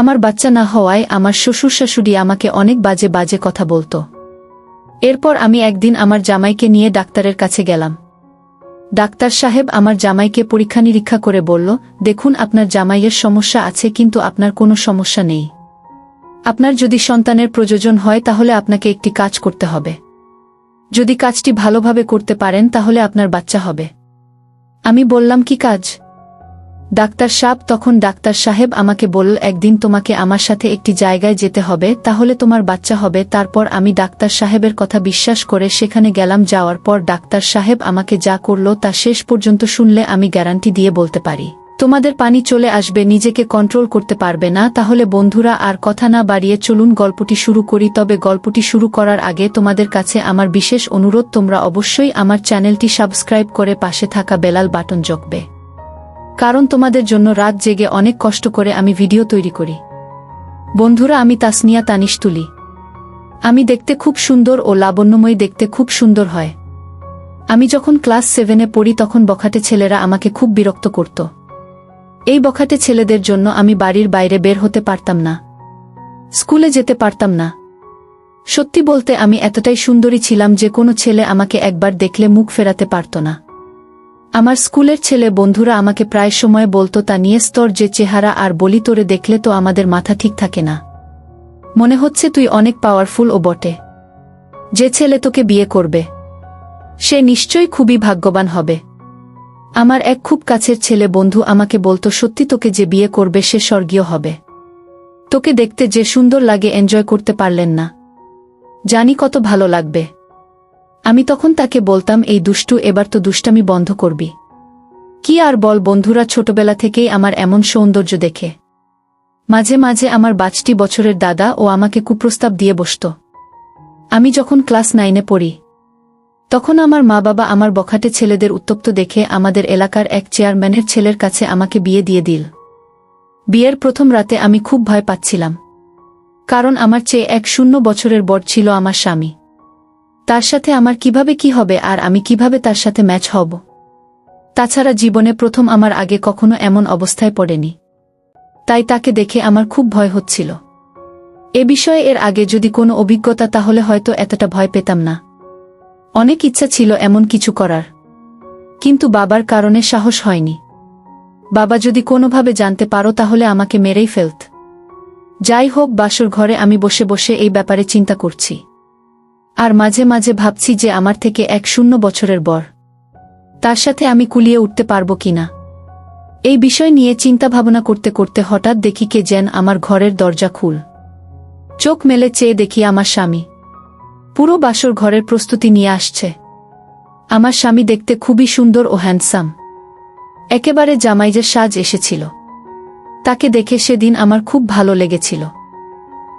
আমার বাচ্চা না হওয়ায় আমার শ্বশুর শাশুড়ি আমাকে অনেক বাজে বাজে কথা বলতো। এরপর আমি একদিন আমার জামাইকে নিয়ে ডাক্তারের কাছে গেলাম। ডাক্তার সাহেব আমার জামাইকে পরীক্ষা নিরীক্ষা করে বলল, দেখুন আপনার জামাইয়ের সমস্যা আছে কিন্তু আপনার কোনো সমস্যা নেই। আপনার যদি সন্তানের প্রয়োজন হয় তাহলে আপনাকে একটি কাজ করতে হবে। যদি কাজটি ভালোভাবে করতে পারেন তাহলে আপনার বাচ্চা হবে। আমি বললাম, কি কাজ? ডাক্তার সাহেব আমাকে বলল, একদিন তোমাকে আমার সাথে একটি জায়গায় যেতে হবে, তাহলে তোমার বাচ্চা হবে। তারপর আমি ডাক্তার সাহেবের কথা বিশ্বাস করে সেখানে গেলাম। যাওয়ার পর ডাক্তার সাহেব আমাকে যা করলো তা শেষ পর্যন্ত শুনলে আমি গ্যারান্টি দিয়ে বলতে পারি, তোমাদের পানি চলে আসবে, নিজেকে কন্ট্রোল করতে পারবে না। তাহলে বন্ধুরা, আর কথা না বাড়িয়ে চলুন গল্পটি শুরু করি। তবে গল্পটি শুরু করার আগে তোমাদের কাছে আমার বিশেষ অনুরোধ, তোমরা অবশ্যই আমার চ্যানেলটি সাবস্ক্রাইব করে পাশে থাকা বেলাল বাটন জ্বলবে, কারণ তোমাদের জন্য রাত জেগে অনেক কষ্ট করে আমি ভিডিও তৈরি করি। বন্ধুরা, আমি তাসনিয়া তানিশ তুলি। আমি দেখতে খুব সুন্দর ও লাবণ্যময়ী, দেখতে খুব সুন্দর হয়। আমি যখন ক্লাস 7-এ পড়ি তখন বখাটে ছেলেরা আমাকে খুব বিরক্ত করত। এই বখাটে ছেলেদের জন্য আমি বাড়ির বাইরে বের হতে পারতাম না, স্কুলে যেতে পারতাম না। সত্যি বলতে আমি এতটাই সুন্দরী ছিলাম যে কোনো ছেলে আমাকে একবার দেখলে মুখ ফেরাতে পারত না। আমার স্কুলের ছেলে বন্ধুরা আমাকে প্রায় সময় বলতো, তানিয়া তোর যে চেহারা, আর বলি তোরে দেখলে তো আমাদের মাথা ঠিক থাকে না, মনে হচ্ছে তুই অনেক পাওয়ারফুল ও বটে। যে ছেলে তোকে বিয়ে করবে সে নিশ্চয়ই খুবই ভাগ্যবান হবে। আমার এক খুব কাছের ছেলে বন্ধু আমাকে বলতো, সত্যি তোকে যে বিয়ে করবে সে স্বর্গীয় হবে, তোকে দেখতে যে সুন্দর লাগে, এনজয় করতে পারলেন না, জানি কত ভালো লাগবে। আমি তখন তাকে বলতাম, এই দুষ্টু, এবার তো দুষ্টামি বন্ধ করবি। কি আর বল বন্ধুরা, ছোটবেলা থেকেই আমার এমন সৌন্দর্য দেখে মাঝে মাঝে আমার 22 বছরের দাদা ও আমাকে কুপ্রস্তাব দিয়ে বসত। আমি যখন ক্লাস 9-এ পড়ি তখন আমার মা বাবা আমার বখাটে ছেলেদের উত্তপ্ত দেখে আমাদের এলাকার এক চেয়ারম্যানের ছেলের কাছে আমাকে বিয়ে দিয়ে দিল। বিয়ের প্রথম রাতে আমি খুব ভয় পাচ্ছিলাম, কারণ আমার চেয়ে 1 বছরের বড় ছিল আমার স্বামী। তার সাথে আমার কিভাবে কি হবে, আর আমি কিভাবে তার সাথে ম্যাচ হব? তাছাড়া জীবনে প্রথম, আমার আগে কখনো এমন অবস্থায় পড়েনি, তাই তাকে দেখে আমার খুব ভয় হচ্ছিল। এ বিষয়ে এর আগে যদি কোনো অভিজ্ঞতা তাহলে হয়তো এতটা ভয় পেতাম না। অনেক ইচ্ছা ছিল এমন কিছু করার, কিন্তু বাবার কারণে সাহস হয়নি। বাবা যদি কোনোভাবে জানতে পারো তাহলে আমাকে মেরেই ফেলত। যাই হোক, বাসর ঘরে আমি বসে বসে এই ব্যাপারে চিন্তা করছি, আর মাঝে মাঝে ভাবছি যে আমার থেকে 1 বছরের বড়, তার সাথে আমি কুলিয়ে উঠতে পারবো কিনা। এই বিষয় নিয়ে চিন্তা ভাবনা করতে করতে হঠাৎ দেখি কে যেন আমার ঘরের দরজা খুল। চোখ মেলে চেয়ে দেখি আমার স্বামী পুরো বাসর ঘরের প্রস্তুতি নিয়ে আসছে। আমার স্বামী দেখতে খুবই সুন্দর ও হ্যান্ডসাম, একেবারে জামাইজের সাজ এসেছিল। তাকে দেখে সেদিন আমার খুব ভালো লেগেছিল।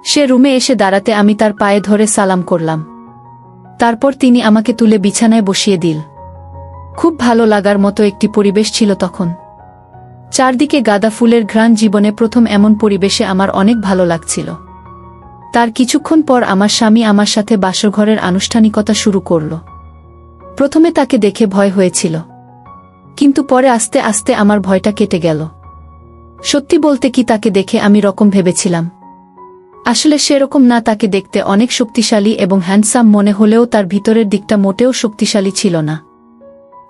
সে রুমে এসে দাঁড়াতে আমি তার পায়ে ধরে সালাম করলাম। তারপর তিনি আমাকে তুলে বিছানায় বসিয়ে দিল। খুব ভালো লাগার মতো একটি পরিবেশ ছিল তখন। চারদিকে গাঁদা ফুলের ঘ্রাণ, জীবনে প্রথম এমন পরিবেশে আমার অনেক ভালো লাগছিল। তার কিছুক্ষণ পর আমার স্বামী আমার সাথে বাসরঘরের আনুষ্ঠানিকতা শুরু করল। প্রথমে তাকে দেখে ভয় হয়েছিল, কিন্তু পরে আস্তে আস্তে আমার ভয়টা কেটে গেল। সত্যি বলতে কি, তাকে দেখে আমি রকম ভেবেছিলাম, আসলে সেরকম না। তাকে দেখতে অনেক শক্তিশালী এবং হ্যান্ডসাম মনে হলেও তার ভিতরের দিকটা মোটেও শক্তিশালী ছিল না।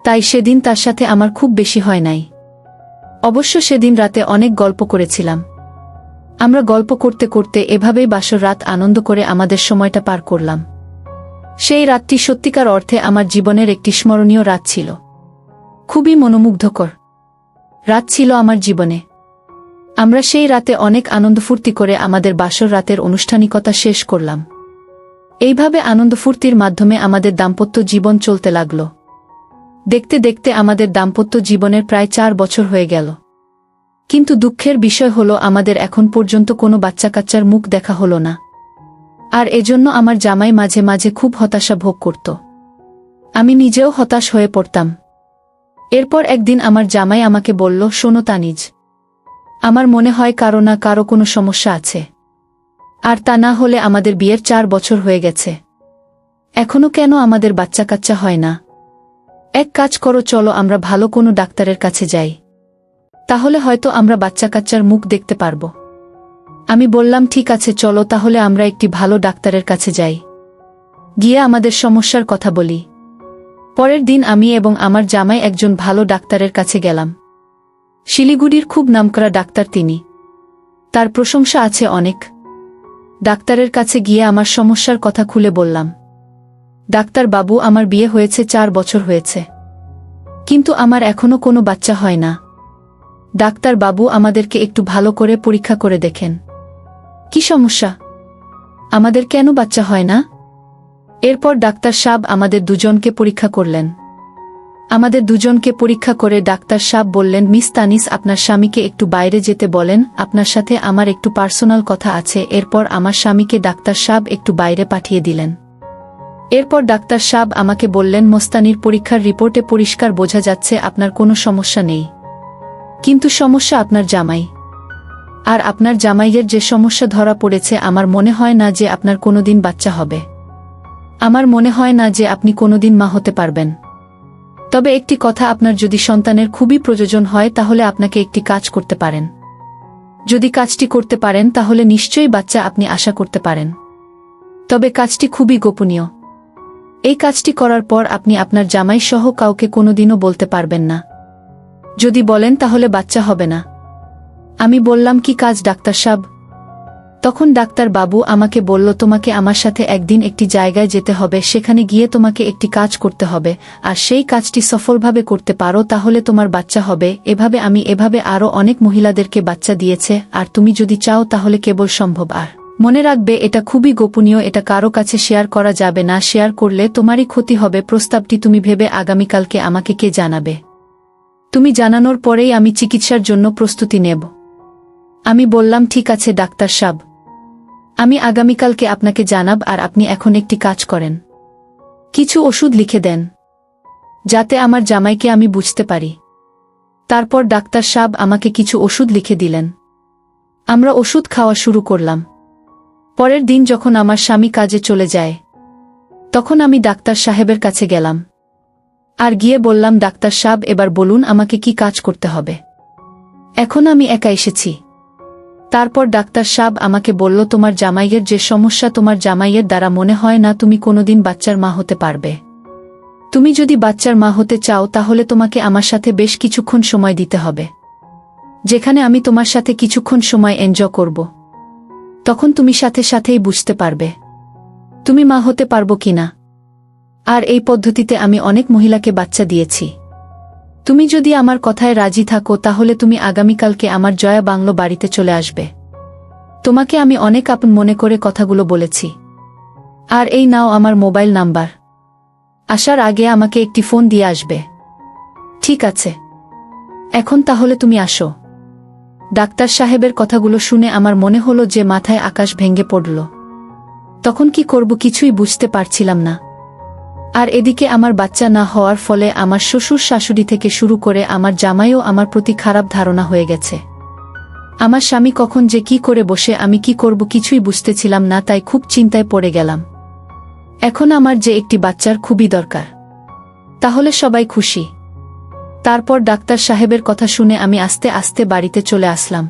তাই সেদিন তার সাথে আমার খুব বেশি হয় নাই। অবশ্য সেদিন রাতে অনেক গল্প করেছিলাম। আমরা গল্প করতে করতে এভাবেই বাসর রাত আনন্দ করে আমাদের সময়টা পার করলাম। সেই রাতটি সত্যিকার অর্থে আমার জীবনের একটি স্মরণীয় রাত ছিল। খুবই মনোমুগ্ধকর রাত ছিল আমার জীবনে। আমরা সেই রাতে অনেক আনন্দ ফুর্তি করে আমাদের বাসর রাতের আনুষ্ঠানিকতা শেষ করলাম। এইভাবে আনন্দ ফুর্তির মাধ্যমে আমাদের দাম্পত্য জীবন চলতে লাগল। দেখতে দেখতে আমাদের দাম্পত্য জীবনের প্রায় 4 বছর হয়ে গেল। কিন্তু দুঃখের বিষয় হলো, আমাদের এখন পর্যন্ত কোনো বাচ্চা কাচ্চার মুখ দেখা হলো না। আর এজন্য আমার জামাই মাঝে মাঝে খুব হতাশা ভোগ করত। আমি নিজেও হতাশ হয়ে পড়তাম। এরপর একদিন আমার জামাই আমাকে বলল, শোনো তানিজ, আমার মনে হয় কারো না কারো কোনো সমস্যা আছে, আর তা না হলে আমাদের বিয়ের 4 বছর হয়ে গেছে, এখনো কেন আমাদের বাচ্চা কাচ্চা হয় না? এক কাজ করো, চলো আমরা ভালো কোনো ডাক্তারের কাছে যাই, তাহলে হয়তো আমরা বাচ্চা কাচ্চার মুখ দেখতে পারব। আমি বললাম ঠিক আছে চলো তাহলে আমরা একটি ভালো ডাক্তারের কাছে যাই, গিয়ে আমাদের সমস্যার কথা বলি। পরের দিন আমি এবং আমার জামাই একজন ভালো ডাক্তারের কাছে গেলাম। শিলিগুড়ির খুব নামকরা ডাক্তার তিনি, তার প্রশংসা আছে অনেক। ডাক্তারের কাছে গিয়ে আমার সমস্যার কথা খুলে বললাম, ডাক্তার বাবু আমার বিয়ে হয়েছে 4 বছর হয়েছে, কিন্তু আমার এখনো কোনো বাচ্চা হয় না। ডাক্তার বাবু আমাদেরকে একটু ভালো করে পরীক্ষা করে দেখেন, কি সমস্যা, আমাদের কেন বাচ্চা হয় না? এরপর ডাক্তার সাহেব আমাদের দুজনকে পরীক্ষা করলেন। আমাদের দুজনকে পরীক্ষা করে ডাক্তার সাহেব বললেন, মিস তানিস আপনার স্বামীকে একটু বাইরে যেতে বলেন, আপনার সাথে আমার একটু পার্সোনাল কথা আছে। এরপর আমার স্বামীকে ডাক্তার সাহেব একটু বাইরে পাঠিয়ে দিলেন। এরপর ডাক্তার সাহেব আমাকে বললেন, মোস্তানির পরীক্ষার রিপোর্টে পরিষ্কার বোঝা যাচ্ছে আপনার কোনো সমস্যা নেই, কিন্তু সমস্যা আপনার জামাই। আর আপনার জামাইয়ের যে সমস্যা ধরা পড়েছে, আমার মনে হয় না যে আপনার কোনোদিন বাচ্চা হবে। আমার মনে হয় না যে আপনি কোনোদিন মা হতে পারবেন। তবে একটি কথা, আপনার যদি সন্তানের খুবই প্রয়োজন হয় তাহলে আপনাকে একটি কাজ করতে পারেন। যদি কাজটি করতে পারেন তাহলে নিশ্চয়ই বাচ্চা আপনি আশা করতে পারেন। তবে কাজটি খুবই গোপনীয়। এই কাজটি করার পর আপনি আপনার জামাই সহ কাউকে কোনোদিনও বলতে পারবেন না। যদি বলেন তাহলে বাচ্চা হবে না। আমি বললাম, কি কাজ ডাক্তার সাহেব? তখন ডাক্তার বাবু আমাকে বলল, তোমাকে আমার সাথে একদিন একটি জায়গায় যেতে হবে, সেখানে গিয়ে তোমাকে একটি কাজ করতে হবে, আর সেই কাজটি সফলভাবে করতে পারো তাহলে তোমার বাচ্চা হবে। এভাবে আরও অনেক মহিলাদেরকে বাচ্চা দিয়েছে, আর তুমি যদি চাও তাহলে কেবল সম্ভব। আর মনে রাখবে এটা খুবই গোপনীয়, এটা কারো কাছে শেয়ার করা যাবে না, শেয়ার করলে তোমারই ক্ষতি হবে। প্রস্তাবটি তুমি ভেবে আগামীকালকে আমাকে কে জানাবে। তুমি জানানোর পরেই আমি চিকিৎসার জন্য প্রস্তুতি নেব। আমি বললাম, ঠিক আছে ডাক্তার সাহেব, আমি আগামীকালকে আপনাকে জানাব। আর আপনি এখন একটি কাজ করেন, কিছু ওষুধ লিখে দেন, যাতে আমার জামাইকে আমি বুঝতে পারি। তারপর ডাক্তার সাহেব আমাকে কিছু ওষুধ লিখে দিলেন। আমরা ওষুধ খাওয়া শুরু করলাম। পরের দিন যখন আমার স্বামী কাজে চলে যায়, তখন আমি ডাক্তার সাহেবের কাছে গেলাম আর গিয়ে বললাম, ডাক্তার সাহেব এবার বলুন আমাকে কি কাজ করতে হবে। এখন আমি একা এসেছি। তারপর ডাক্তার সাহেব আমাকে বলল, তোমার জামাইয়ের যে সমস্যা, তোমার জামাইয়ের দ্বারা মনে হয় না তুমি কোনোদিন বাচ্চার মা হতে পারবে। তুমি যদি বাচ্চার মা হতে চাও তাহলে তোমাকে আমার সাথে বেশ কিছুক্ষণ সময় দিতে হবে, যেখানে আমি তোমার সাথে কিছুক্ষণ সময় এনজয় করব। তখন তুমি সাথে সাথেই বুঝতে পারবে তুমি মা হতে পারবো কিনা। আর এই পদ্ধতিতে আমি অনেক মহিলাকে বাচ্চা দিয়েছি। তুমি যদি আমার কথায় রাজি থাকো তাহলে তুমি আগামীকালকে আমার জয়া বাংলো বাড়িতে চলে আসবে। তোমাকে আমি অনেক আপন মনে করে কথাগুলো বলেছি। আর এই নাও আমার মোবাইল নাম্বার, আসার আগে আমাকে একটি ফোন দিয়ে আসবে। ঠিক আছে, এখন তাহলে তুমি আসো। ডাক্তার সাহেবের কথাগুলো শুনে আমার মনে হলো যে মাথায় আকাশ ভেঙে পড়ল। তখন কি করব কিছুই বুঝতে পারছিলাম না। আর এদিকে আমার বাচ্চা না হওয়ার ফলে আমার শ্বশুর শাশুড়ি থেকে শুরু করে আমার জামাইও আমার প্রতি খারাপ ধারণা হয়ে গেছে। আমার স্বামী কখন যে কি করে বসে, আমি কি করব কিছুই বুঝতেছিলাম না, তাই খুব চিন্তায় পড়ে গেলাম। এখন আমার যে একটি বাচ্চার খুবই দরকার, তাহলে সবাই খুশি। তারপর ডাক্তার সাহেবের কথা শুনে আমি আস্তে আস্তে বাড়িতে চলে আসলাম।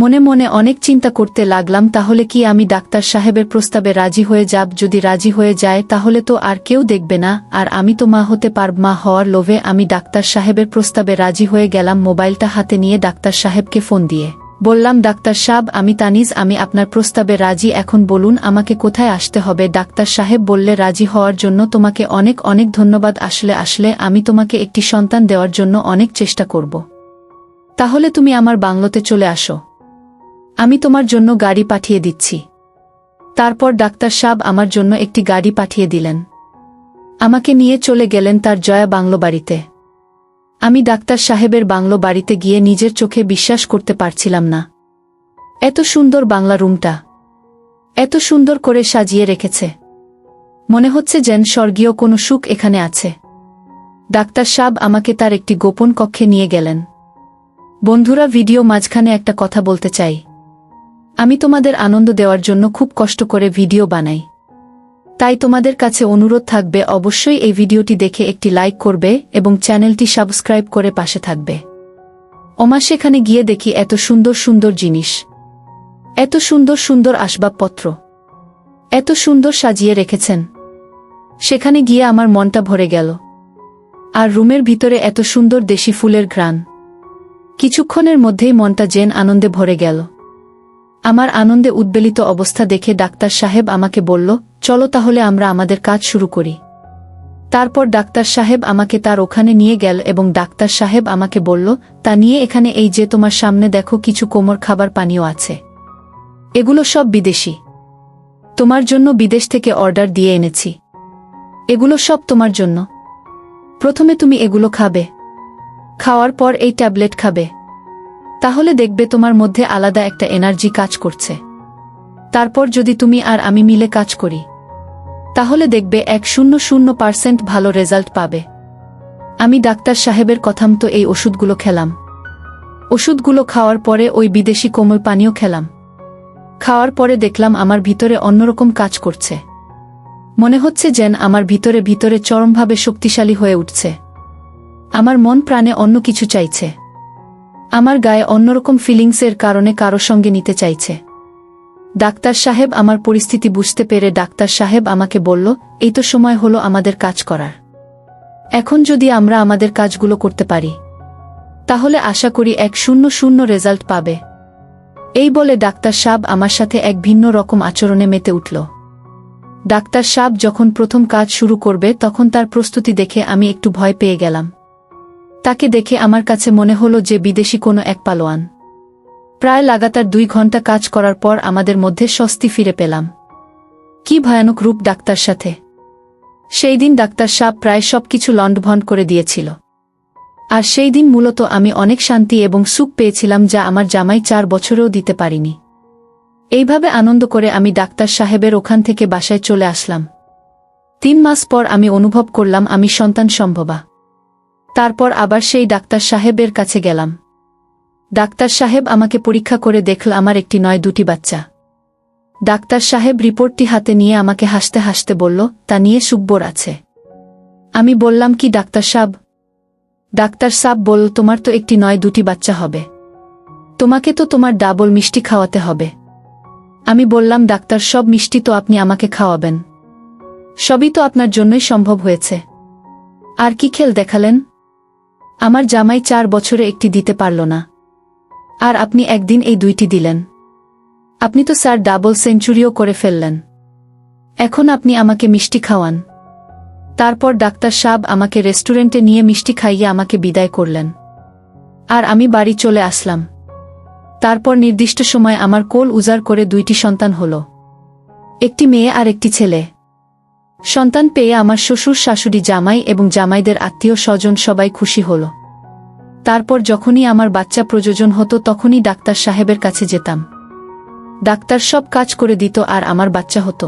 মনে মনে অনেক চিন্তা করতে লাগলাম, তাহলে কি আমি ডাক্তার সাহেবের প্রস্তাবে রাজি হয়ে যাব? যদি রাজি হয়ে যায় তাহলে তো আর কেউ দেখবে না, আর আমি তো মা হতে পারব। মা হওয়ার লোভে আমি ডাক্তার সাহেবের প্রস্তাবে রাজি হয়ে গেলাম। মোবাইলটা হাতে নিয়ে ডাক্তার সাহেবকে ফোন দিয়ে বললাম, ডাক্তার সাহেব আমি তানিজ, আমি আপনার প্রস্তাবে রাজি। এখন বলুন আমাকে কোথায় আসতে হবে? ডাক্তার সাহেব বললে, রাজি হওয়ার জন্য তোমাকে অনেক অনেক ধন্যবাদ। আসলে আমি তোমাকে একটি সন্তান দেওয়ার জন্য অনেক চেষ্টা করব। তাহলে তুমি আমার বাংলোতে চলে আসো, আমি তোমার জন্য গাড়ি পাঠিয়ে দিচ্ছি। তারপর ডাক্তার সাহেব আমার জন্য একটি গাড়ি পাঠিয়ে দিলেন। আমাকে নিয়ে চলে গেলেন তার জয়া বাংলো বাড়িতে। আমি ডাক্তার সাহেবের বাংলো বাড়িতে গিয়ে নিজের চোখে বিশ্বাস করতে পারছিলাম না। এত সুন্দর বাংলা রুমটা, এত সুন্দর করে সাজিয়ে রেখেছে, মনে হচ্ছে যেন স্বর্গীয় কোনো সুখ এখানে আছে। ডাক্তার সাহেব আমাকে তার একটি গোপন কক্ষে নিয়ে গেলেন। বন্ধুরা, ভিডিও মাঝখানে একটা কথা বলতে চাই। আমি তোমাদের আনন্দ দেওয়ার জন্য খুব কষ্ট করে ভিডিও বানাই, তাই তোমাদের কাছে অনুরোধ থাকবে অবশ্যই এই ভিডিওটি দেখে একটি লাইক করবে এবং চ্যানেলটি সাবস্ক্রাইব করে পাশে থাকবে। সেখানে গিয়ে দেখি এত সুন্দর সুন্দর জিনিস, এত সুন্দর সুন্দর আসবাবপত্র, এত সুন্দর সাজিয়ে রেখেছেন। সেখানে গিয়ে আমার মনটা ভরে গেল। আর রুমের ভিতরে এত সুন্দর দেশি ফুলের ঘ্রাণ। কিছুক্ষণের মধ্যেই মনটা যেন আনন্দে ভরে গেল। আমার আনন্দে উদ্বেলিত অবস্থা দেখে ডাক্তার সাহেব আমাকে বলল, চলো তাহলে আমরা আমাদের কাজ শুরু করি। তারপর ডাক্তার সাহেব আমাকে তার ওখানে নিয়ে গেল এবং ডাক্তার সাহেব আমাকে বলল, তা নিয়ে এখানে এই যে তোমার সামনে দেখো কিছু কোমর খাবার পানীয় আছে। এগুলো সব বিদেশি। তোমার জন্য বিদেশ থেকে অর্ডার দিয়ে এনেছি। এগুলো সব তোমার জন্য। প্রথমে তুমি এগুলো খাবে। খাওয়ার পর এই ট্যাবলেট খাবে। তাহলে দেখবে তোমার মধ্যে আলাদা একটা এনার্জি কাজ করছে। তারপর যদি তুমি আর আমি মিলে কাজ করি, তাহলে দেখবে 100% ভালো রেজাল্ট পাবে। আমি ডাক্তার সাহেবের কথামতো এই ওষুধগুলো খেলাম। ওষুধগুলো খাওয়ার পরে ওই বিদেশি কোমল পানীয় খেলাম। খাওয়ার পরে দেখলাম আমার ভিতরে অন্যরকম কাজ করছে। মনে হচ্ছে যেন আমার ভিতরে ভিতরে চরমভাবে শক্তিশালী হয়ে উঠছে। আমার মন প্রাণে অন্য কিছু চাইছে। আমার গায়ে অন্যরকম ফিলিংসের কারণে কারো সঙ্গে নিতে চাইছে। ডাক্তার সাহেব আমার পরিস্থিতি বুঝতে পেরে ডাক্তার সাহেব আমাকে বলল, এই তো সময় হলো আমাদের কাজ করার। এখন যদি আমরা আমাদের কাজগুলো করতে পারি, তাহলে আশা করি 100 রেজাল্ট পাবে। এই বলে ডাক্তার সাহেব আমার সাথে এক ভিন্ন রকম আচরণে মেতে উঠল। ডাক্তার সাহেব যখন প্রথম কাজ শুরু করবে তখন তার প্রস্তুতি দেখে আমি একটু ভয় পেয়ে গেলাম। তাকে দেখে আমার কাছে মনে হলো যে বিদেশি কোনো এক পালোয়ান। প্রায় লাগাতার 2 ঘন্টা কাজ করার পর আমাদের মধ্যে স্বস্তি ফিরে পেলাম। কি ভয়ানক রূপ ডাক্তার সাথে! সেই দিন ডাক্তার সাহেব প্রায় সবকিছু লণ্ডভণ্ড করে দিয়েছিল। আর সেই দিন মূলত আমি অনেক শান্তি এবং সুখ পেয়েছিলাম, যা আমার জামাই 4 বছরেও দিতে পারিনি। এইভাবে আনন্দ করে আমি ডাক্তার সাহেবের ওখান থেকে বাসায় চলে আসলাম। 3 মাস পর আমি অনুভব করলাম আমি সন্তান সম্ভবা। তারপর আবার সেই ডাক্তার সাহেবের কাছে গেলাম। ডাক্তার সাহেব আমাকে পরীক্ষা করে দেখল আমার একটি নয় 2টি বাচ্চা। ডাক্তার সাহেব রিপোর্টটি হাতে নিয়ে আমাকে হাসতে হাসতে বলল, তা নিয়ে সুখবর আছে। আমি বললাম, কি ডাক্তার সাহেব? ডাক্তার সাহেব বলল, তোমার তো একটি নয় 2টি বাচ্চা হবে। তোমাকে তো তোমার ডাবল মিষ্টি খাওয়াতে হবে। আমি বললাম, ডাক্তার, সব মিষ্টি তো আপনি আমাকে খাওয়াবেন। সবই তো আপনার জন্যই সম্ভব হয়েছে। আর কি খেল দেখালেন? আমার জামাই 4 বছরে একটি দিতে পারল না, আর আপনি একদিন এই 2টি দিলেন। আপনি তো স্যার ডাবল সেঞ্চুরিও করে ফেললেন। এখন আপনি আমাকে মিষ্টি খাওয়ান। তারপর ডাক্তার সাহেব আমাকে রেস্টুরেন্টে নিয়ে মিষ্টি খাইয়ে আমাকে বিদায় করলেন। আর আমি বাড়ি চলে আসলাম। তারপর নির্দিষ্ট সময় আমার কোল উজাড় করে 2টি সন্তান হল, একটি মেয়ে আর একটি ছেলে। সন্তান পেয়ে আমার শ্বশুর শাশুড়ি জামাই এবং জামাইদের আত্মীয় স্বজন সবাই খুশি হল। তারপর যখনই আমার বাচ্চা প্রয়োজন হতো তখনই ডাক্তার সাহেবের কাছে যেতাম। ডাক্তার সব কাজ করে দিত আর আমার বাচ্চা হতো।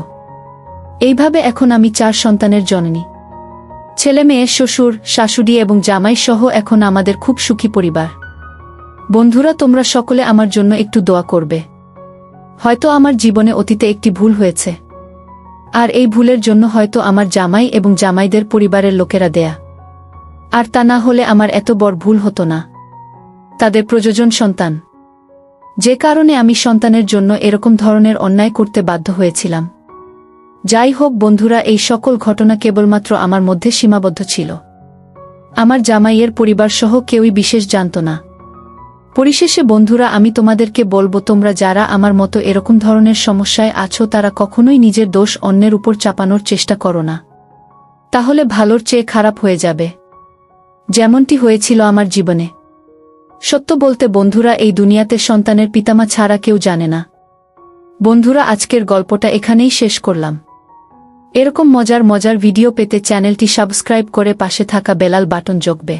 এইভাবে এখন আমি 4 সন্তানের জননী। ছেলে মেয়ে, শ্বশুর শাশুড়ি এবং জামাই সহ এখন আমাদের খুব সুখী পরিবার। বন্ধুরা, তোমরা সকলে আমার জন্য একটু দোয়া করবে। হয়তো আমার জীবনে অতীতে একটি ভুল হয়েছে, আর এই ভুলের জন্য হয়তো আমার জামাই এবং জামাইদের পরিবারের লোকেরা দেয়া। আর তা না হলে আমার এত বড় ভুল হতো না। তাদের প্রয়োজন সন্তান, যে কারণে আমি সন্তানের জন্য এরকম ধরনের অন্যায় করতে বাধ্য হয়েছিলাম। যাই হোক বন্ধুরা, এই সকল ঘটনা কেবলমাত্র আমার মধ্যে সীমাবদ্ধ ছিল। আমার জামাইয়ের পরিবার সহ কেউই বিশেষ জানত না। পরিশেষে বন্ধুরা, আমি তোমাদেরকে বলবো, তোমরা যারা আমার মতো এরকম ধরনের সমস্যায় আছো তারা কখনোই নিজের দোষ অন্যের উপর চাপানোর চেষ্টা করো না। তাহলে ভালোর চেয়ে খারাপ হয়ে যাবে, যেমনটি হয়েছিল আমার জীবনে। সত্য বলতে বন্ধুরা, এই দুনিয়াতে সন্তানের পিতামা ছাড়া কেউ জানে না। বন্ধুরা, আজকের গল্পটা এখানেই শেষ করলাম। এরকম মজার মজার ভিডিও পেতে চ্যানেলটি সাবস্ক্রাইব করে পাশে থাকা বেলাল বাটন যোগবে।